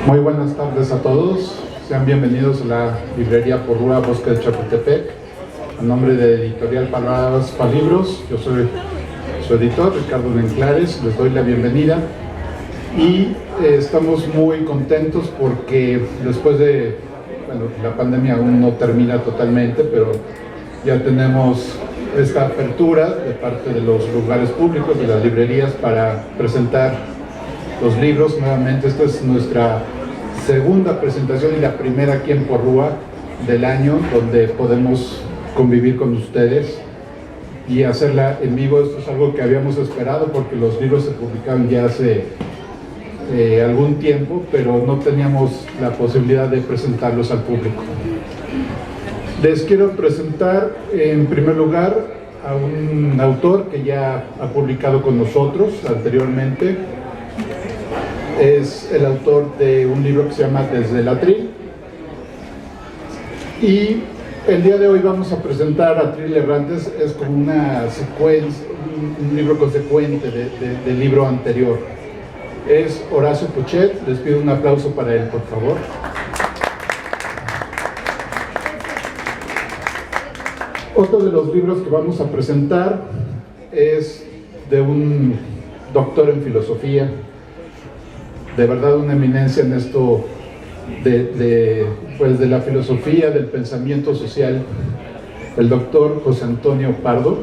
Muy buenas tardes a todos, sean bienvenidos a la librería Porrúa Bosque de Chapultepec. A nombre de Editorial Palabras para Libros, yo soy su editor, Ricardo Lenclares, les doy la bienvenida y estamos muy contentos porque después de, la pandemia aún no termina totalmente, pero ya tenemos esta apertura de parte de los lugares públicos, de las librerías, para presentar los libros nuevamente. Esta es nuestra segunda presentación y la primera aquí en Porrúa del año, donde podemos convivir con ustedes y hacerla en vivo. Esto es algo que habíamos esperado porque los libros se publicaban ya hace algún tiempo, pero no teníamos la posibilidad de presentarlos al público. Les quiero presentar en primer lugar a un autor que ya ha publicado con nosotros anteriormente. Es el autor de un libro que se llama Desde el Atril, y el día de hoy vamos a presentar Atril Errantes. Es como una secuencia, un libro consecuente del libro anterior. Es Horacio Puchet. Les pido un aplauso para él, por favor. Otro de los libros que vamos a presentar es de un doctor en filosofía, de verdad una eminencia en esto de la filosofía, del pensamiento social, el doctor José Antonio Pardo,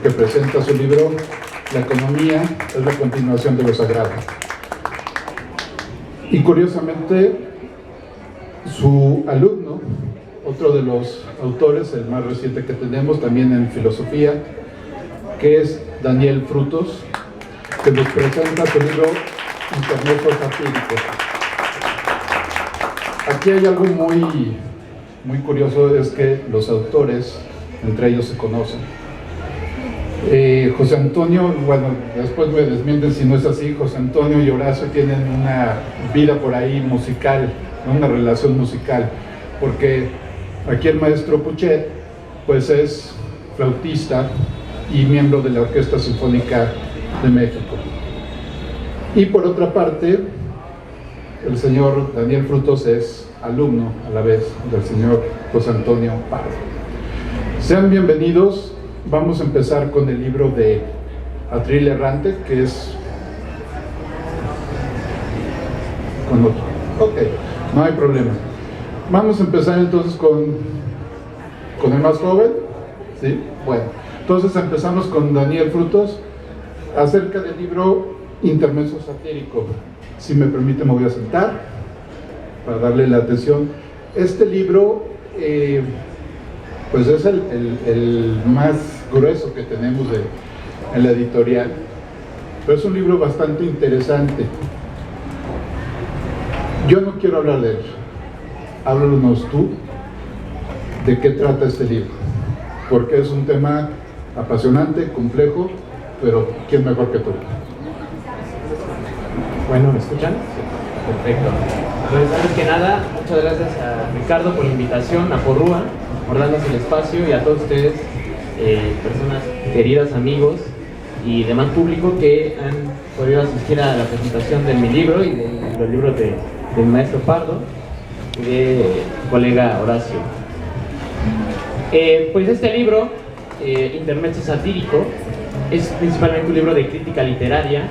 que presenta su libro La economía es la continuación de lo sagrado. Y curiosamente, su alumno, otro de los autores, el más reciente que tenemos también en filosofía, que es Daniel Frutos, que nos presenta su libro Intermezzo Satírico. Aquí hay algo muy curioso, es que los autores entre ellos se conocen. José Antonio, bueno, después me desmienten si no es así, José Antonio y Horacio tienen una vida por ahí musical, una relación musical, porque aquí el maestro Puchet pues es flautista y miembro de la Orquesta Sinfónica de México. Y por otra parte, el señor Daniel Frutos es alumno a la vez del señor José Antonio Pardo. Sean bienvenidos. Vamos a empezar con el libro de Atril Errante, que es con otro. Ok, no hay problema. Vamos a empezar entonces con el más joven. ¿Sí? Bueno, entonces empezamos con Daniel Frutos acerca del libro Intermezzo Satírico. Si me permite, me voy a sentar para darle la atención. Este libro pues es el más grueso que tenemos en la editorial, pero es un libro bastante interesante. Yo no quiero hablar de él, háblanos tú de qué trata este libro, porque es un tema apasionante, complejo, pero ¿quién mejor que tú? Bueno, ¿me escuchan? Perfecto. Pues antes que nada, muchas gracias a Ricardo por la invitación, a Porrúa por darnos el espacio, y a todos ustedes, personas queridas, amigos y demás público que han podido asistir a la presentación de mi libro y de los libros del maestro Pardo y de colega Horacio. Pues este libro, Intermezzo Satírico, es principalmente un libro de crítica literaria,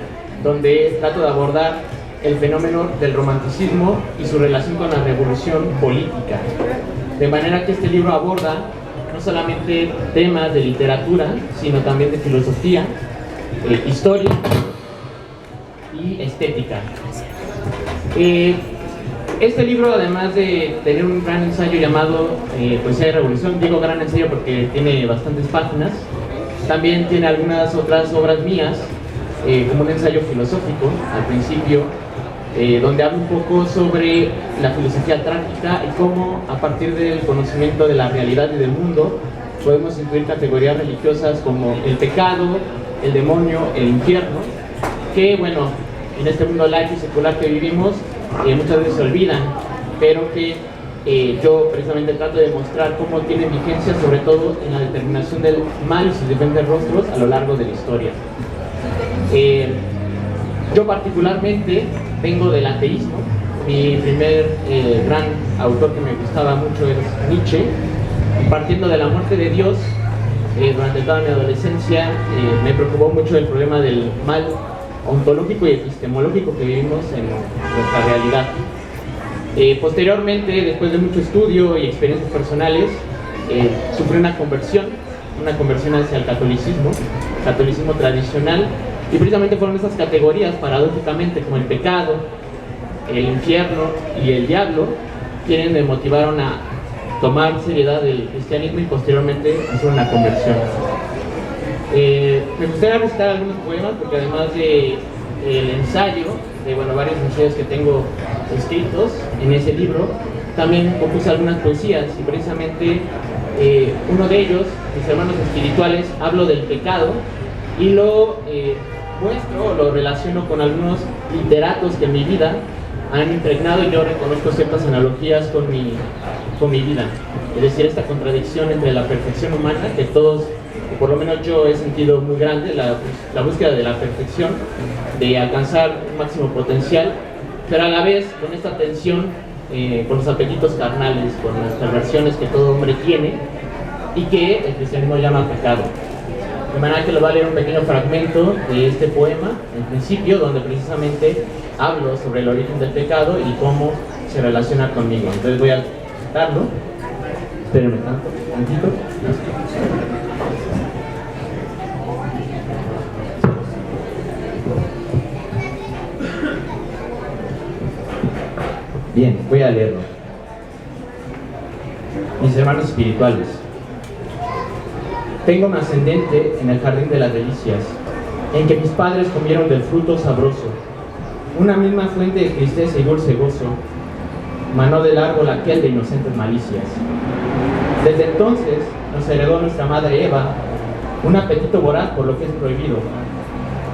donde trato de abordar el fenómeno del romanticismo y su relación con la revolución política. De manera que este libro aborda no solamente temas de literatura, sino también de filosofía, historia y estética. Este libro, además de tener un gran ensayo llamado Poesía de Revolución, digo gran ensayo porque tiene bastantes páginas, también tiene algunas otras obras mías, como un ensayo filosófico al principio, donde hablo un poco sobre la filosofía trágica y cómo, a partir del conocimiento de la realidad y del mundo, podemos incluir categorías religiosas como el pecado, el demonio, el infierno, que, bueno, en este mundo laico y secular que vivimos, muchas veces se olvidan, pero que yo precisamente trato de mostrar cómo tienen vigencia, sobre todo en la determinación del mal y sus diferentes rostros a lo largo de la historia. Yo particularmente vengo del ateísmo, Mi primer gran autor que me gustaba mucho es Nietzsche. Y partiendo de la muerte de Dios, durante toda mi adolescencia me preocupó mucho el problema del mal ontológico y epistemológico que vivimos en nuestra realidad. Posteriormente, después de mucho estudio y experiencias personales, sufrí una conversión hacia el catolicismo tradicional, y precisamente fueron esas categorías, paradójicamente, como el pecado, el infierno y el diablo, quienes me motivaron a tomar seriedad el cristianismo y posteriormente hacer una conversión. Me gustaría recitar algunos poemas porque además del ensayo, de varios ensayos que tengo escritos en ese libro, también compuse algunas poesías y precisamente uno de ellos, Mis hermanos espirituales, hablo del pecado y lo muestro, lo relaciono con algunos literatos que en mi vida han impregnado y yo reconozco ciertas analogías con mi vida. Es decir, esta contradicción entre la perfección humana, que todos, o por lo menos yo he sentido muy grande, la búsqueda de la perfección, de alcanzar un máximo potencial, pero a la vez con esta tensión, con los apetitos carnales, con las perversiones que todo hombre tiene y que el cristianismo llama pecado. De manera que les voy a leer un pequeño fragmento de este poema, en principio, donde precisamente hablo sobre el origen del pecado y cómo se relaciona conmigo. Entonces voy a darlo. Espérenme tantito. Bien, voy a leerlo. Mis hermanos espirituales. Tengo un ascendente en el jardín de las delicias, en que mis padres comieron del fruto sabroso. Una misma fuente de tristeza y dulce gozo manó del árbol aquel de inocentes malicias. Desde entonces nos heredó nuestra madre Eva un apetito voraz por lo que es prohibido.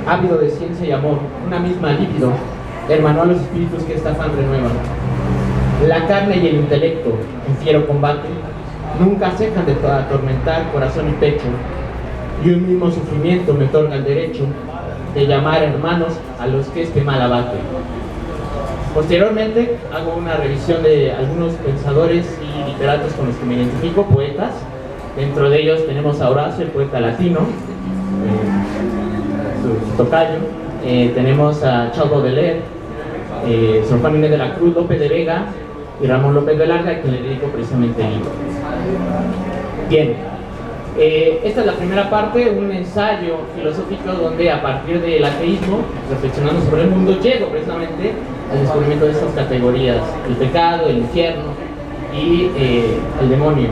Ávido de ciencia y amor, una misma libido hermanó a los espíritus que esta afán renuevan. La carne y el intelecto, en fiero combate, nunca cejan de atormentar corazón y pecho, y un mismo sufrimiento me otorga el derecho de llamar hermanos a los que este mal abate. Posteriormente hago una revisión de algunos pensadores y literatos con los que me identifico, poetas. Dentro de ellos tenemos a Horacio, el poeta latino, su tocayo. Tenemos a Charles Baudelaire, Sor Juana Inés de la Cruz, Lope de Vega y Ramón López Velarde, a quien le dedico precisamente el libro. Bien, esta es la primera parte, un ensayo filosófico donde a partir del ateísmo, reflexionando sobre el mundo, llego precisamente al descubrimiento de estas categorías: el pecado, el infierno y el demonio.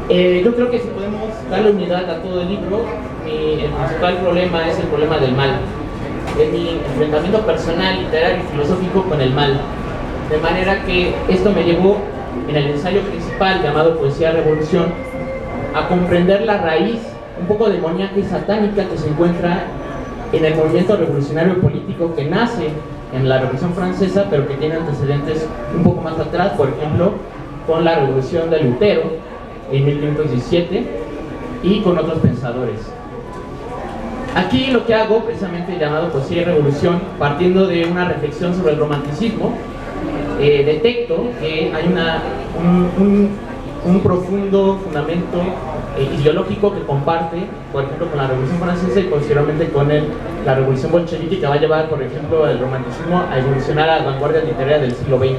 Yo creo que si podemos darle unidad a todo el libro, el principal problema es el problema del mal. Es mi enfrentamiento personal, literario y filosófico con el mal. De manera que esto me llevó, en el ensayo principal llamado Poesía Revolución, a comprender la raíz un poco demoníaca y satánica que se encuentra en el movimiento revolucionario político que nace en la Revolución Francesa, pero que tiene antecedentes un poco más atrás, por ejemplo, con la Revolución de Lutero en 1517 y con otros pensadores. Aquí lo que hago, precisamente llamado Poesía y Revolución, partiendo de una reflexión sobre el romanticismo, detecto que hay un profundo fundamento ideológico que comparte, por ejemplo, con la Revolución Francesa y posteriormente con la Revolución Bolchevique, que va a llevar, por ejemplo, el romanticismo a evolucionar a las vanguardias literarias del siglo XX.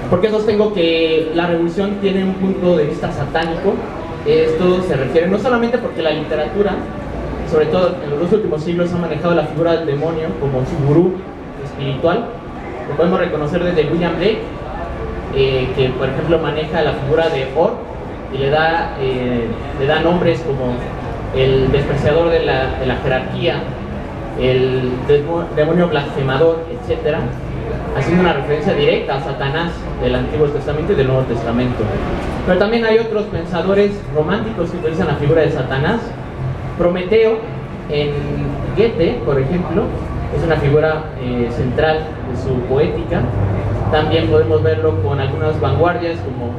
¿Por qué sostengo que la revolución tiene un punto de vista satánico? Esto se refiere no solamente porque la literatura, sobre todo en los dos últimos siglos, ha manejado la figura del demonio como su gurú espiritual. Lo podemos reconocer desde William Blake, que por ejemplo maneja la figura de Or y le da nombres como el despreciador de la jerarquía, el demonio blasfemador, etc., haciendo una referencia directa a Satanás del Antiguo Testamento y del Nuevo Testamento. Pero también hay otros pensadores románticos que utilizan la figura de Satanás. Prometeo, en Goethe, por ejemplo, es una figura central de su poética. También podemos verlo con algunas vanguardias como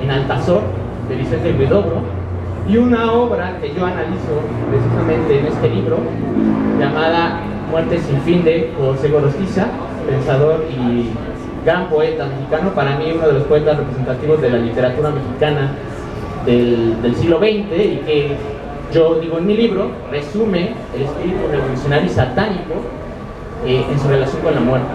en Altazor, de Vicente Huidobro, y una obra que yo analizo precisamente en este libro, llamada Muerte sin fin, de José Gorostiza, pensador y gran poeta mexicano, para mí uno de los poetas representativos de la literatura mexicana del siglo XX, y que yo digo en mi libro, resume el espíritu revolucionario y satánico en su relación con la muerte.